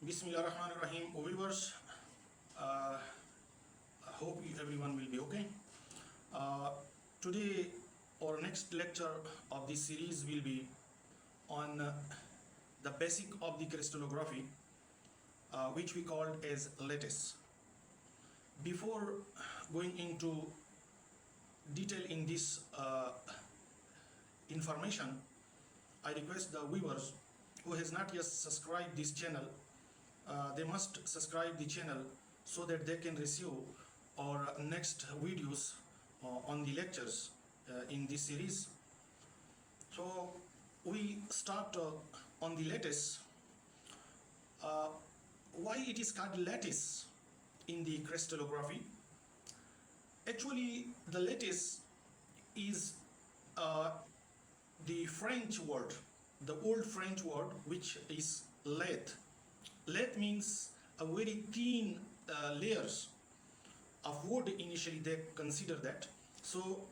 Bismillahirrahmanirrahim. Viewers, I hope everyone will be okay. Uh, Today, our next lecture of this series will be on the basic of the crystallography, which we called as lattice. Before going into detail in this information, I request the viewers who has not yet subscribed this channel, they must subscribe the channel so that they can receive our next videos on the lectures in this series. So we start on the lattice. Why it is called lattice in the crystallography? Actually, the lattice is the French word, the old French word, which is lathe. Lathe means a very thin layers of wood. Initially they consider that. So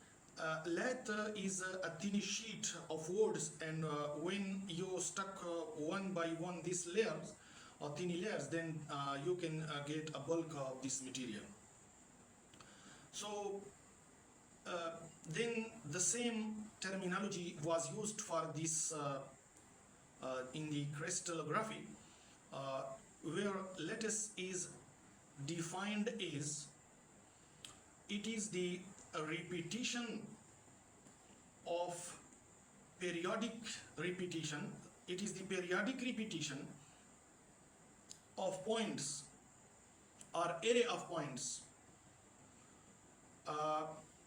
lathe is a thin sheet of woods, and when you stuck one by one these layers or thin layers, then you can get a bulk of this material. So then the same terminology was used for this in the crystallography, where lattice is defined as it is the repetition of periodic repetition. It is the periodic repetition of points or array of points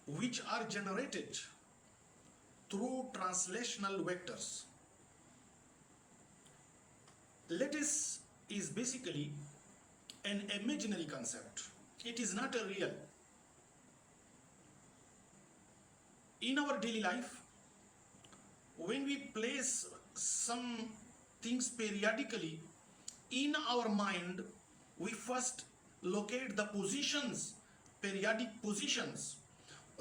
which are generated through translational vectors. Lattice is basically an imaginary concept. It is not a real. In our daily life, when we place some things periodically in our mind, we first locate the positions, periodic positions,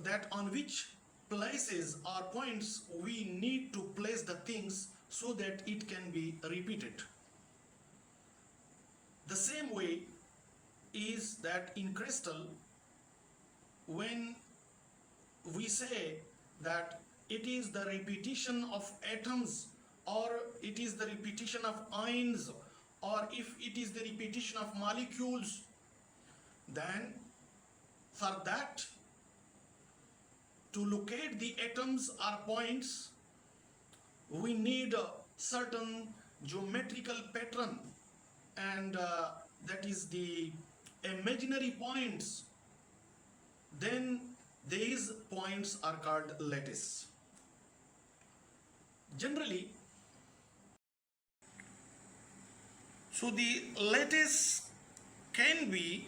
that on which places or points we need to place the things so that it can be repeated. The same way is that in crystal, when we say that it is the repetition of atoms, or it is the repetition of ions, or if it is the repetition of molecules, then for that, to locate the atoms or points, we need a certain geometrical pattern, and that is the imaginary points. Then these points are called lattice. Generally, so the lattice can be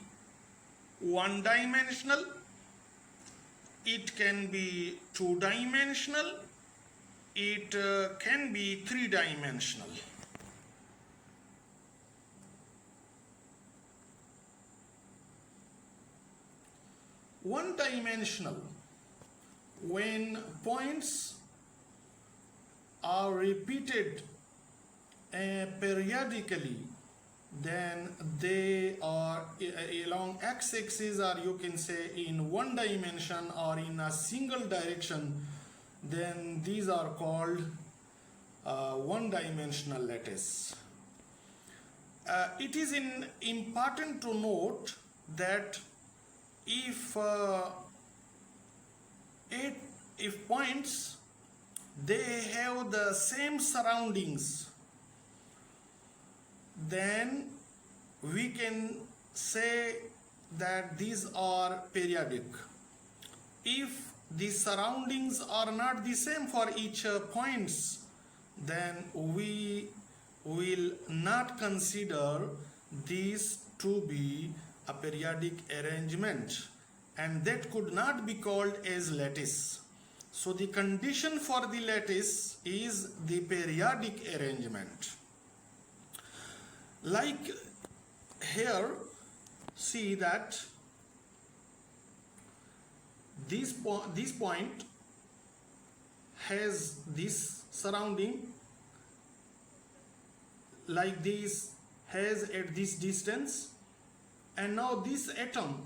one-dimensional, it can be two-dimensional, it can be three-dimensional. One-dimensional, when points are repeated periodically, then they are along x-axis, or you can say in one dimension or in a single direction, then these are called one-dimensional lattice. It is important to note that if points they have the same surroundings, then we can say that these are periodic. If the surroundings are not the same for each points, then we will not consider these to be a periodic arrangement, and that could not be called as lattice. So the condition for the lattice is the periodic arrangement. Like here, see that this point has this surrounding, like this has at this distance, and now this atom,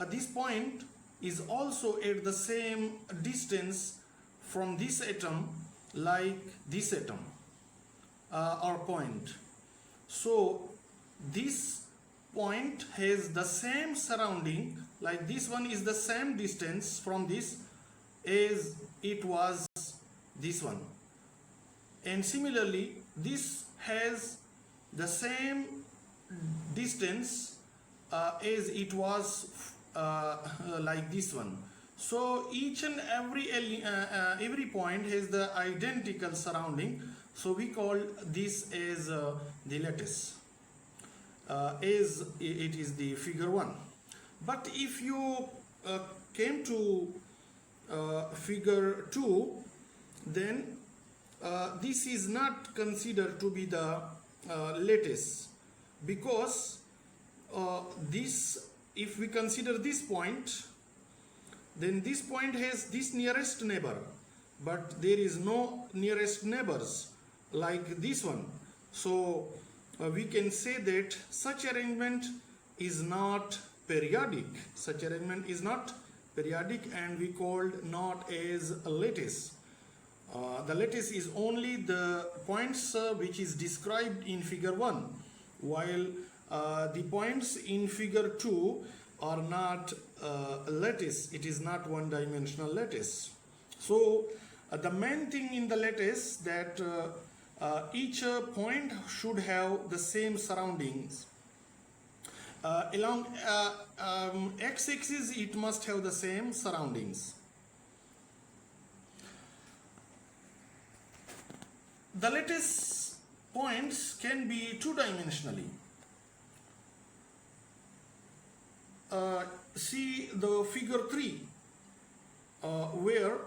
this point is also at the same distance from this atom like this atom or point. So this point has the same surrounding, like this one is the same distance from this as it was this one, and similarly this has the same distance as it was like this one. So each and every point has the identical surrounding, so we call this as the lattice, as it is the figure 1. But if you came to figure 2, then this is not considered to be the lattice, because this, if we consider this point, then this point has this nearest neighbor, but there is no nearest neighbors like this one. So we can say that such arrangement is not periodic. Such arrangement is not periodic, and we called not as a lattice. The lattice is only the points which is described in figure 1, while the points in figure 2 are not lattice. It is not one-dimensional lattice. So the main thing in the lattice that each point should have the same surroundings. Along x-axis it must have the same surroundings. The lattice points can be two-dimensionally. See the figure 3 where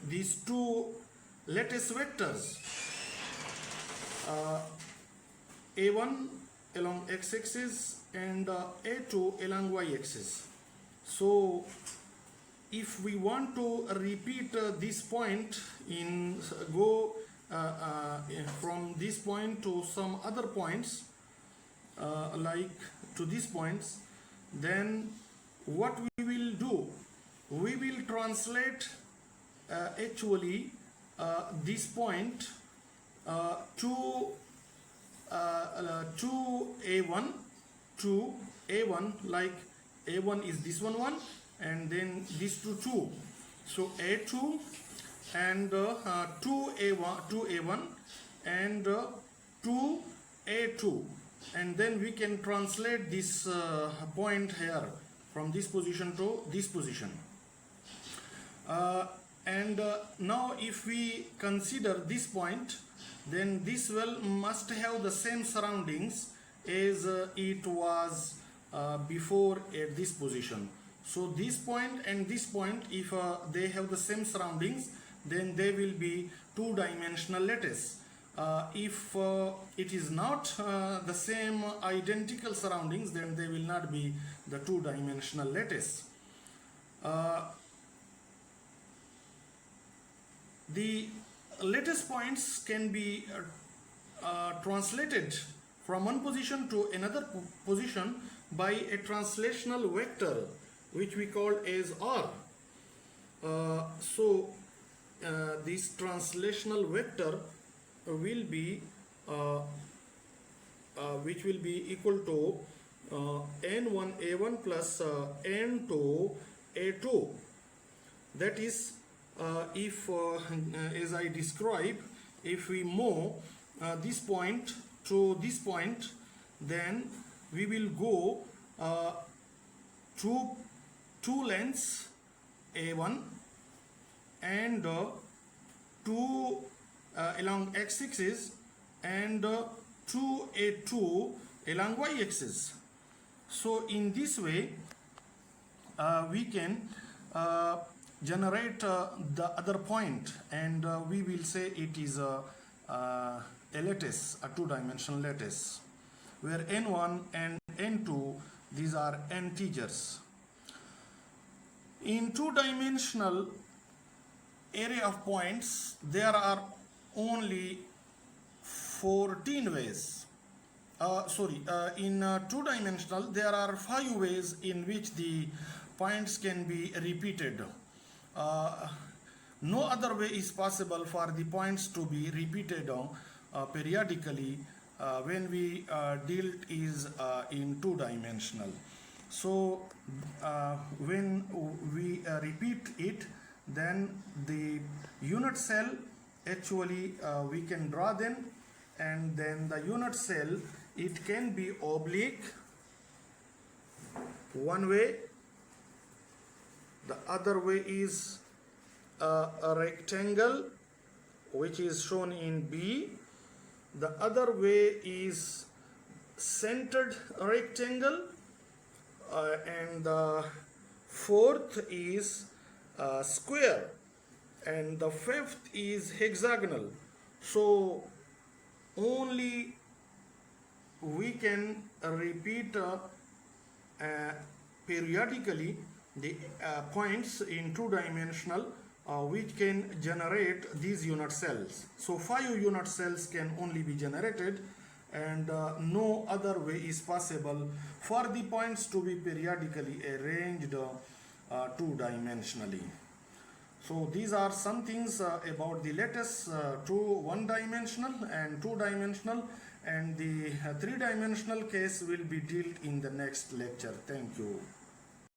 these two lattice vectors a1 along x-axis and a2 along y-axis. So if we want to repeat this point in from this point to some other points like to these points, then what we will do, we will translate actually this point to a1 to a1, like a1 is this one and then these two. So a2 and 2a1 and 2a2, and then we can translate this point here from this position to this position. Now if we consider this point, then this well must have the same surroundings as it was before at this position. So this point and this point, if they have the same surroundings, then they will be two-dimensional lattice. If it is not the same identical surroundings, then they will not be the two-dimensional lattice. The lattice points can be translated from one position to another position by a translational vector which we call as R. This translational vector will be which will be equal to n1 a1 plus n2 a2. That is, if as I describe, if we move this point to this point, then we will go two lengths a1 and 2 along x-axis and 2a2 along y-axis. So in this way we can generate the other point, and we will say it is a lattice, a two-dimensional lattice, where n1 and n2, these are integers. In two-dimensional array of points, there are only 14 ways In two-dimensional, there are 5 ways in which the points can be repeated. Uh, no other way is possible for the points to be repeated periodically when we dealt is in two-dimensional. So when we repeat it, then the unit cell actually we can draw them, and then the unit cell, it can be oblique one way, the other way is a rectangle which is shown in B, the other way is centered rectangle, and the fourth is square, and the fifth is hexagonal. So only we can repeat periodically the points in two-dimensional which can generate these unit cells. So 5 unit cells can only be generated, and no other way is possible for the points to be periodically arranged two-dimensionally. So these are some things about the lattice to one-dimensional and two-dimensional, and the three-dimensional case will be dealt in the next lecture. Thank you.